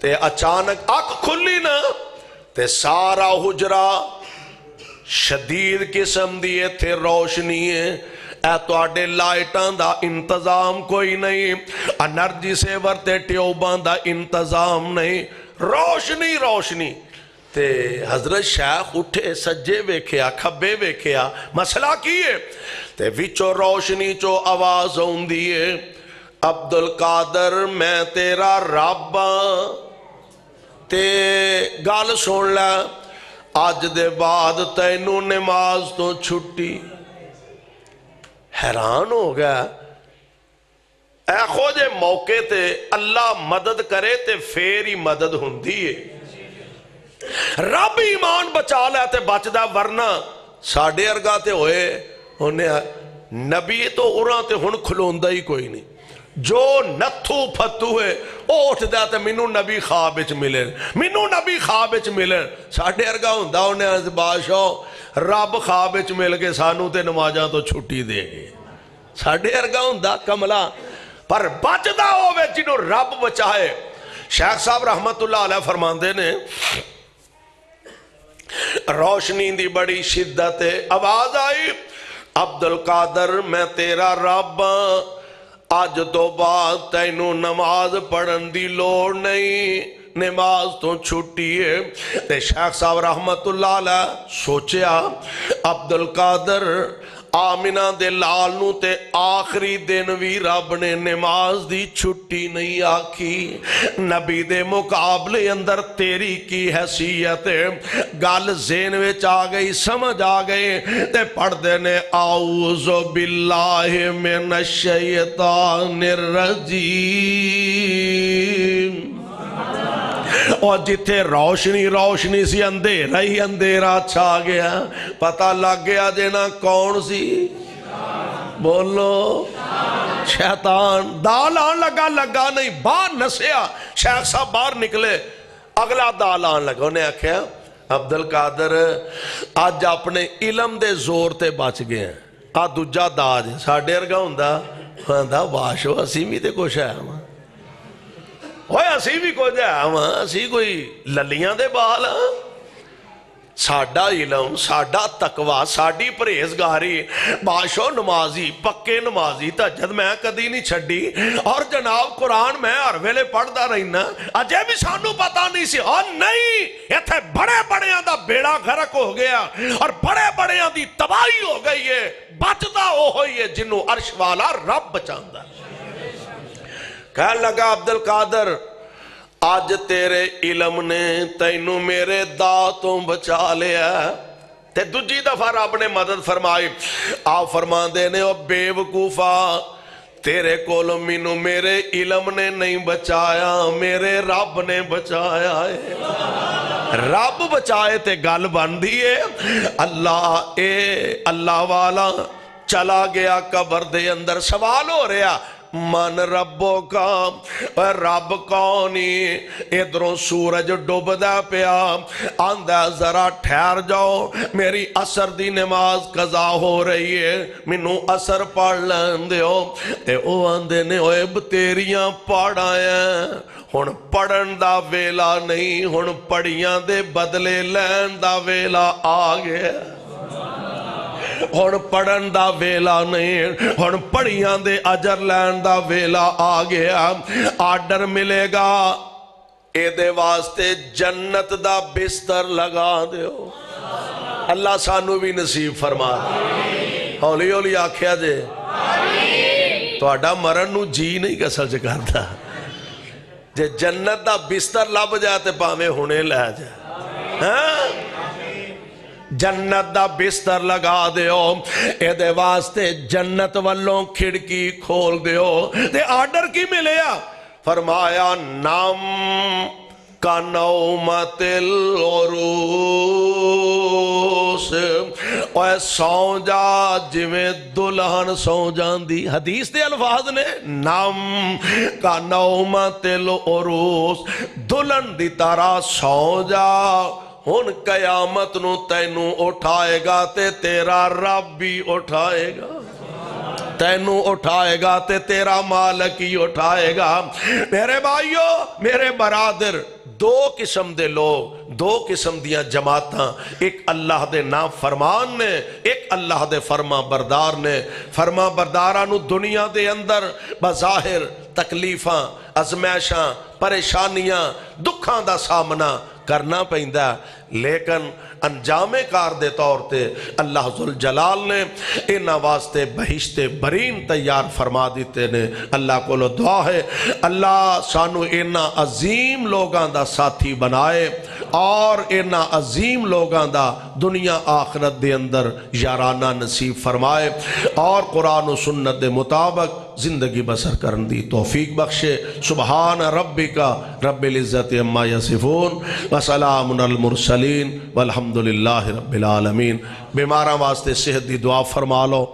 تے اچانک اکھ کھلی نا تے سارا حجرا شدید قسم دی تھے روشنی ہے، اے تواڈے لائٹاں دا انتظام کوئی نہیں، انرجی سیور تے ٹیوباں دا انتظام نہیں، روشنی روشنی۔ تے حضرت شیخ اٹھے، سجے ویکھیا کھبے ویکھیا، مسئلہ کی ہے؟ تے وچو روشنی چو آواز ہوندی ہے، عبد القادر میں تیرا رب تے گل سن لے، آج دے بعد تینوں نماز تو چھٹی۔ حیران ہو گیا، اے خوجے موقع تے اللہ مدد کرے تے پھر ہی مدد ہوندی ہے، رب ایمان بچا لے تے بچدا، ورنہ ساڑھے ارگا تے ہوئے انہیں نبی تو اُراں تے ہن کھلوندہ ہی کوئی نہیں، جو نتھو پھتو ہے او اٹھ دیا تے منو نبی خواب اچ ملے، منو نبی خواب اچ ملے، ساڑھے ارگا ہوندہ انہیں بادشاہ رب خواب اچ مل کے سانو تے نمازاں تو چھٹی دے گے، ساڑھے ارگا ہوندہ کملا پر بچدا ہوئے جنہوں رب بچائے۔ شیخ صاحب رحمت اللہ علیہ فرماندے نے روشنی دی بڑی شدت آواز آئی، عبد القادر میں تیرا رب، آج تو بعد تینوں نماز پڑھن دی لوڑ نہیں، نماز تو چھٹی ہے۔ تے شیخ صاحب رحمت اللہ علیہ سوچیا عبد القادر آمینہ دے لال نو تے آخری دن وی رب نے نماز دی چھٹی نہیں آکھی، نبی دے مقابلے اندر تیری کی حیثیت ہے، گل ذہن وچ آ گئی، سمجھ آ گئی، تے پڑھ دے نے اعوذ باللہ من الشیطان الرجیم، اور جتھے روشنی روشنی سی اندھیرا ہی اندھیرا چھا گیا، پتہ لگ گیا جینا کون سی؟ بولو شیطان۔ دال آن لگا نہیں، باہر نسیا، شیخ صاحب باہر نکلے، اگلا دال آن لگا، انہیں آکھیا عبد القادر آج اپنے علم دے زور تے بچ گئے ہیں، آ دوجا داج ساڑھے ارگا ہوندہ باشو اسی بھی تے کچھ ہے ہمیں، ہوئے اسی بھی کچھ ہے ہمیں، اسی کوئی للیاں دے بال ہاں، ساڑھا علم، ساڑھا تقوی، ساڑھی پرہیزگاری، باشو نمازی، پکے نمازی، تہجد میں کدی نہیں چھڑی، اور جناب قرآن میں ہر ویلے پڑھدا رہنا، اجے بھی سانو پتہ نہیں سی، اور نہیں ایتھے بڑے بڑے دا بیڑا غرق ہو گیا، اور بڑے بڑے دی تباہی ہو گئی ہے، بچدا ہو ہوئی ہے جنہوں عرش والا رب بچاندہ۔ کہنے لگا عبد القادر آج تیرے علم نے تینوں میرے داتوں بچا لیا، تے دوجی دفعہ رب نے مدد فرمائی، آپ فرمان دینے او بے وقوفا، تیرے کولو مینو میرے علم نے نہیں بچایا، میرے رب نے بچایا ہے، رب بچائے تے گل بن دیئے، اللہ والا چلا گیا قبر دے اندر، سوال ہو رہا من ربو کا، رب کونی، ادھروں سورج ڈوب دا پیا، آندہ ذرا ٹھہر جاؤ، میری عصر دی نماز قضا ہو رہی ہے، منو عصر پڑھ لین دیو، تے او آندے نے اوے تیریاں پڑھائیں، ہن پڑھن دا ویلا نہیں، ہن پڑھیاں دے بدلے لین دا ویلا آگیا، ہن پڑھن دا ویلا نہیں، ہن پڑھیاں دے اجر لین دا ویلا آ گیا، آرڈر ملے گا اے دے واسطے جنت دا بستر لگا دیو، اللہ سانو بھی نصیب فرما دے، ہولی ہولی آکھیا جے تو آڈا مرن نو جی نہیں کسل چکارتا، جے جنت دا بستر لب جاتے پاوے ہونے لے جائے، جنت دا بستر لگا دیو، اے دے واسطے جنت والوں کھڑکی کھول دیو، دے آرڈر کی ملیا، فرمایا نام کا نومت العروس، اوہ سو جا جویں دلہن سو جان دی، حدیث دے الفاظ نے نام کا نومت العروس، دلہن دی طرح سو جا، ہن قیامت نو تینوں اٹھائے گا تے تیرا رب بھی اٹھائے گا، تینوں اٹھائے گا تے تیرا مالک ہی اٹھائے گا۔ میرے بھائیو، میرے برادر، دو قسم دے لوگ، دو قسم دیاں جماعتاں، ایک اللہ دے نا فرمان نے، ایک اللہ دے فرما بردار نے۔ فرما برداراں نو دنیا دے اندر بظاہر تکلیفاں، ازمائشاں، پریشانیاں، دکھاں دا سامنا کرنا پیندا، لیکن انجام کار دے طور تے اللہ ذوالجلال نے انہاں واسطے بہشت برین تیار فرما دیتے نے۔ اللہ کو لو دعا ہے اللہ سانو انہاں عظیم لوگاں دا ساتھی بنائے اور انہاں عظیم لوگاں دا دنیا آخرت دے اندر یارانہ نصیب فرمائے اور قرآن و سنت دے مطابق زندگی بسر کرن دی توفیق بخشے۔ سبحان ربک رب العزت عما یصفون وسلام علی المرسلین والحمدللہ رب العالمین۔ بیماراں واسطے صحت دی دعا فرما لو۔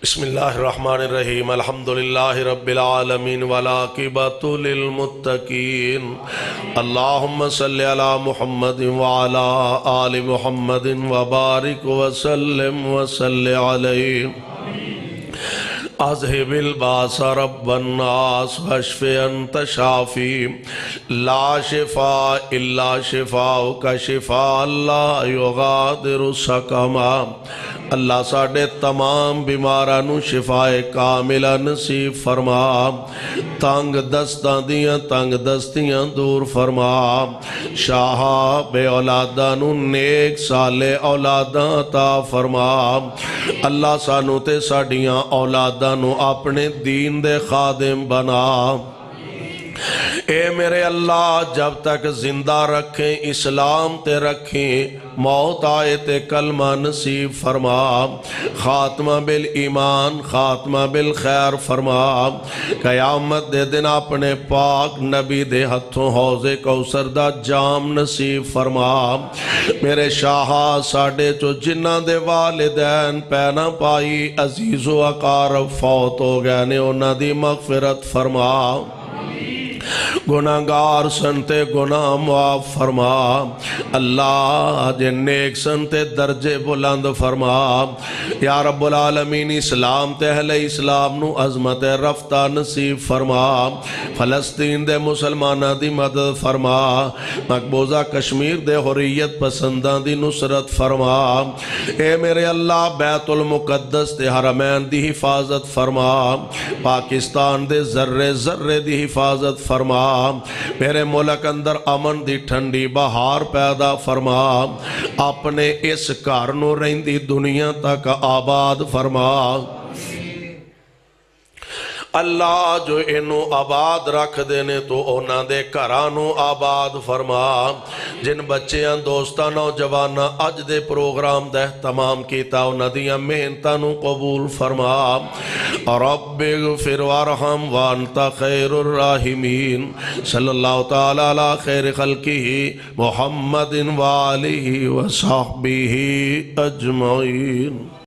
بسم اللہ الرحمن الرحیم، الحمدللہ رب العالمین والعاقبۃ للمتقین، اللہم صلی علی محمد وعلی آل محمد وبارک وسلم وصلی علیہ۔ اذہب الباس رب الناس واشف انت شافی لا شفاء الا شفاؤک شفاء لا یغادر سقما۔ اللہ ساڑھے تمام بیماراں نو شفاء کاملہ نصیب فرما، تنگ دستاں دیاں تنگ دستیاں دور فرما، شاہا بے اولاداں نو نیک صالح اولاداں عطا فرما۔ اللہ سانو تے ساڑیاں اولاداں نو اپنے دین دے خادم بنا۔ اے میرے اللہ جب تک زندہ رکھیں اسلام تے رکھیں، موت آئے تے کلمہ نصیب فرما، خاتمہ بالایمان خاتمہ بالخیر فرما۔ قیامت دے دن اپنے پاک نبی دے ہتھوں حوض کوثر دا جام نصیب فرما۔ میرے شاہا ساڑھے چو جنہ دے والدین پینا پائی عزیز و اقارب فوت ہو گئے نے، انہ دی مغفرت فرما۔ گناہگار سنتے گناہ معاف فرما، اللہ جن نیک سنتے درجے بلند فرما۔ یا رب العالمین اسلام تے اہل اسلام نو عظمت رفتہ نصیب فرما، فلسطین دے مسلمانہ دی مدد فرما، مقبوضہ کشمیر دے حریت پسندہ دی نصرت فرما۔ اے میرے اللہ بیت المقدس دے حرمین دی حفاظت فرما، پاکستان دے ذرے ذرے دی حفاظت فرما، میرے ملک اندر امن دی ٹھنڈی بہار پیدا فرما، اپنے اس گھر نو رہندی دنیا تک آباد فرما۔ اللہ جو انو آباد رکھ دینے تو اونا دے گھرانو آباد فرما۔ جن بچیاں دوستاں نوجواناں اج دے پروگرام دے اہتمام کیتا اونا دیاں محنتانو قبول فرما۔ رب اغفر وارحم وانت خیر الراحمین، صلی اللہ تعالی علی خیر خلقہ محمد وآلہ وصحبہ اجمعین۔